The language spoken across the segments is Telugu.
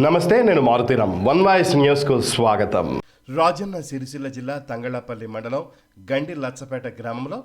నమస్తే, నేను మారుతీరామ్. వన్ వాయిస్ న్యూస్కు స్వాగతం. రాజన్న సిరిసిల్ల జిల్లా తంగళ్లపల్లి మండలం గండి లచ్చపేట గ్రామంలో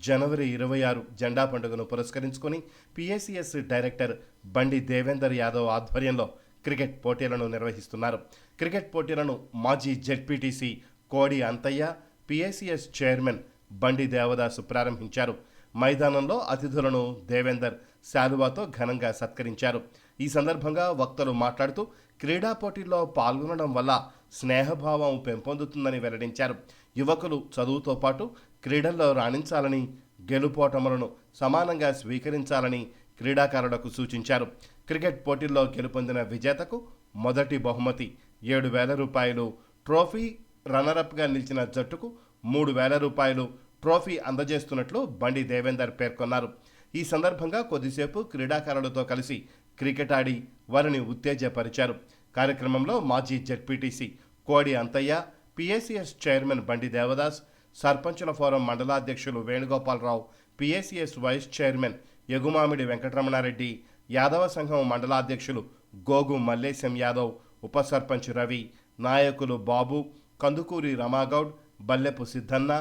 జనవరి 26 జెండా పండుగను పురస్కరించుకొని పిఎసిఎస్ డైరెక్టర్ బండి దేవేందర్ యాదవ్ ఆధ్వర్యంలో క్రికెట్ పోటీలను నిర్వహిస్తున్నారు. క్రికెట్ పోటీలను మాజీ జెడ్పీటీసీ కోడి అంతయ్య, పిఎసిఎస్ చైర్మన్ బండి దేవదాసు ప్రారంభించారు. మైదానంలో అతిథులను దేవేందర్ శాలువాతో ఘనంగా సత్కరించారు. ఈ సందర్భంగా వక్తలు మాట్లాడుతూ క్రీడా పోటీల్లో పాల్గొనడం వల్ల స్నేహభావం పెంపొందుతుందని వెల్లడించారు. యువకులు చదువుతో పాటు క్రీడల్లో రాణించాలని, గెలుపోటములను సమానంగా స్వీకరించాలని క్రీడాకారులకు సూచించారు. క్రికెట్ పోటీల్లో గెలుపొందిన విజేతకు మొదటి బహుమతి 7,000 రూపాయలు, ట్రోఫీ, రన్నరప్గా నిలిచిన జట్టుకు 3,000 రూపాయలు ట్రోఫీ అందజేస్తున్నట్లు బండి దేవేందర్ పేర్కొన్నారు. ఈ సందర్భంగా కొద్దిసేపు క్రీడాకారులతో కలిసి క్రికెట్ ఆడి వారిని ఉత్తేజపరిచారు. కార్యక్రమంలో మాజీ జెడ్పీటీసీ కోడి అంతయ్య, పిఎసిఎస్ చైర్మన్ బండి దేవదాస్, సర్పంచుల ఫోరం మండలాధ్యక్షులు Venugopala Rao, PACS vice chairman Egumamidi Venkataramana Reddy, Yadava సంఘం మండలాధ్యక్షులు గోగు మల్లేశం యాదవ్, ఉప సర్పంచ్ రవి, నాయకులు బాబు, కందుకూరి రమాగౌడ్, బల్లెపు సిద్ధన్న,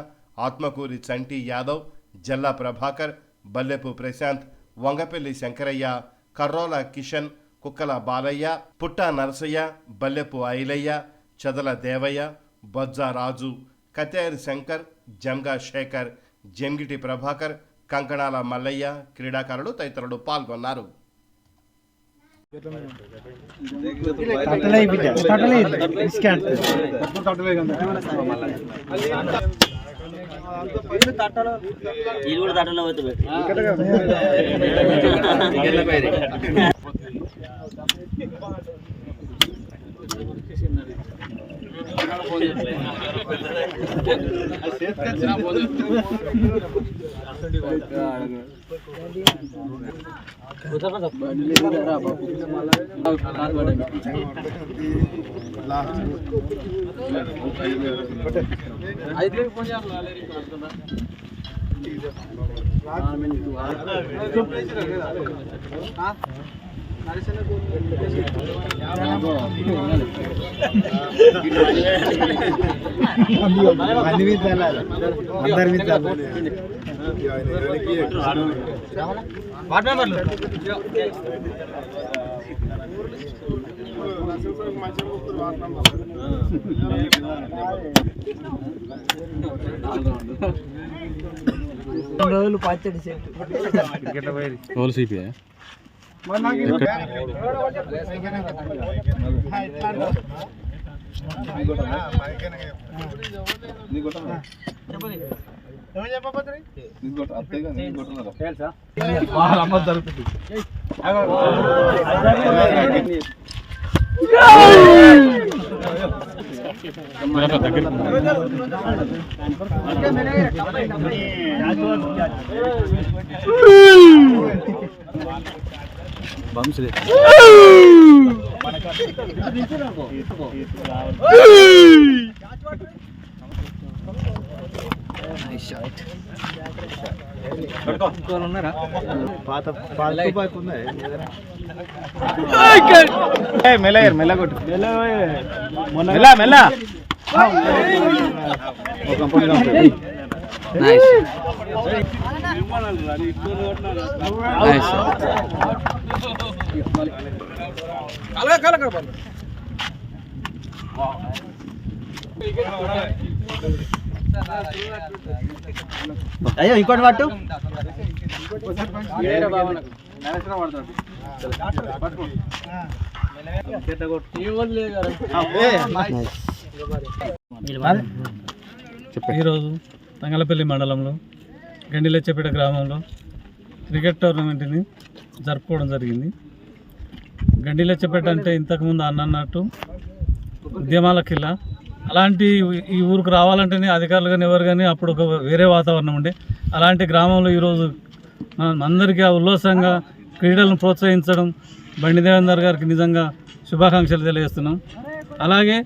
ఆత్మకూరి చంటి యాదవ్, జల్లా ప్రభాకర్, బల్లెపు ప్రశాంత్, వంగపల్లి శంకరయ్య, కర్రోల కిషన్, కుక్కల బాలయ్య, పుట్ట నరసయ్య, బల్లెపు ఐలయ్య, చదల దేవయ్య, బొజ్జా రాజు, కతేర్ శంకర్, జంగా శేఖర్, జంగిటి ప్రభాకర్, కంకణాల మల్లయ్య, క్రీడాకారులు తదితరులు పాల్గొన్నారు. రోజులు పచ్చడి అయ్యో ఇంకోటి పట్టు. ఈరోజు తంగళ్లపల్లి మండలంలో గండిలచ్చపేట గ్రామంలో క్రికెట్ టోర్నమెంట్ని జరుపుకోవడం జరిగింది. గండిలచ్చపేట అంటే ఇంతకుముందు అన్నట్టు ఉద్యమాల కిల్ల. అలాంటి ఈ ఊరికి రావాలంటేనే అధికారులు కానీ ఎవరు కానీ అప్పుడు ఒక వేరే వాతావరణం ఉండే. అలాంటి గ్రామంలో ఈరోజు అందరికీ ఉల్లాసంగా క్రీడలను ప్రోత్సహించడం బండి దేవేందర్ గారికి నిజంగా శుభాకాంక్షలు తెలియజేస్తున్నాం. అలాగే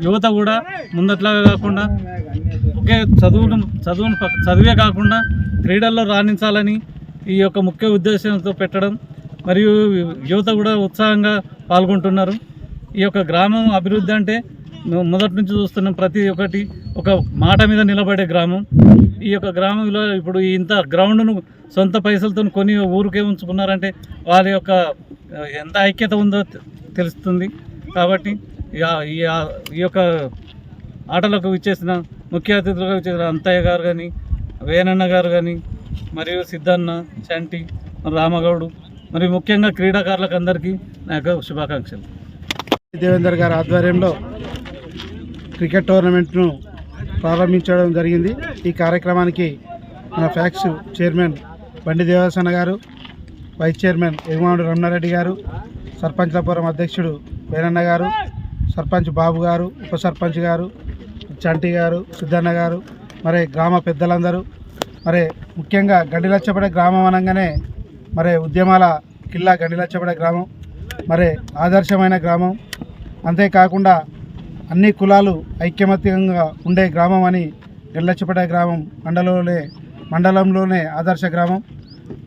యువత కూడా ముందట్లాగా కాకుండా ఒకే చదువే కాకుండా క్రీడల్లో రాణించాలని ఈ యొక్క ముఖ్య ఉద్దేశంతో పెట్టడం మరియు యువత కూడా ఉత్సాహంగా పాల్గొంటున్నారు. ఈ యొక్క గ్రామం అభివృద్ధి అంటే మొదటి నుంచి చూస్తున్నాం, ప్రతి ఒక్కటి ఒక మాట మీద నిలబడే గ్రామం. ఈ యొక్క గ్రామంలో ఇప్పుడు ఇంత గ్రౌండ్ను సొంత పైసలతో కొని ఊరికే ఉంచుకున్నారంటే వాళ్ళ యొక్క ఎంత ఐక్యత ఉందో తెలుస్తుంది. కాబట్టి ఈ యొక్క ఆటలకు ఇచ్చేసిన ముఖ్య అతిథులుగా ఇచ్చేసిన అంతయ్య గారు కానీ, వేణన్న గారు కానీ, మరియు సిద్ధన్న, చంటి, రామగౌడు, మరియు ముఖ్యంగా క్రీడాకారులకు అందరికీ నా యొక్క శుభాకాంక్షలు. దేవేందర్ గారి ఆధ్వర్యంలో క్రికెట్ టోర్నమెంట్ను ప్రారంభించడం జరిగింది. ఈ కార్యక్రమానికి మన ఫ్యాక్స్ చైర్మన్ బండి దేవసన్న గారు, వైస్ చైర్మన్ ఎగుమాడు రమణారెడ్డి గారు, సర్పంచ్లపురం అధ్యక్షుడు వేణన్న గారు, సర్పంచ్ బాబు గారు, ఉప సర్పంచ్ గారు, చంటి గారు, సిద్ధన్న గారు, మరి గ్రామ పెద్దలందరూ, మరి ముఖ్యంగా గండిలచ్చపేట గ్రామం అనగానే మరి ఉద్యమాల కిల్లా గండిలచ్చపేట గ్రామం, మరి ఆదర్శమైన గ్రామం. అంతేకాకుండా అన్ని కులాలు ఐక్యమత్యంగా ఉండే గ్రామం అని గండిలచ్చపేట గ్రామం మండలంలోనే ఆదర్శ గ్రామం.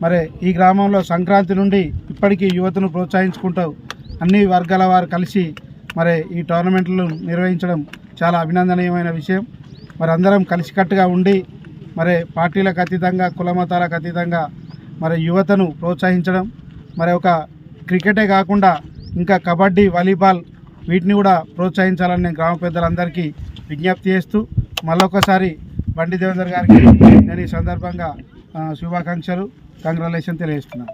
మరి ఈ గ్రామంలో సంక్రాంతి నుండి ఇప్పటికీ యువతను ప్రోత్సహించుకుంటూ అన్ని వర్గాల వారు కలిసి మరి ఈ టోర్నమెంట్లను నిర్వహించడం చాలా అభినందనీయమైన విషయం. మరి అందరం కలిసికట్టుగా ఉండి మరి పార్టీలకు అతీతంగా, కుల మతాలకు అతీతంగా మరి యువతను ప్రోత్సహించడం, మరి ఒక క్రికెటే కాకుండా ఇంకా కబడ్డీ, వాలీబాల్ వీటిని కూడా ప్రోత్సహించాలని నేను గ్రామ పెద్దలందరికీ విజ్ఞప్తి చేస్తూ మళ్ళొకసారి బండి దేవేందర్ గారికి నేను ఈ సందర్భంగా శుభాకాంక్షలు, కంగ్రాచులేషన్ తెలియజేస్తున్నాను.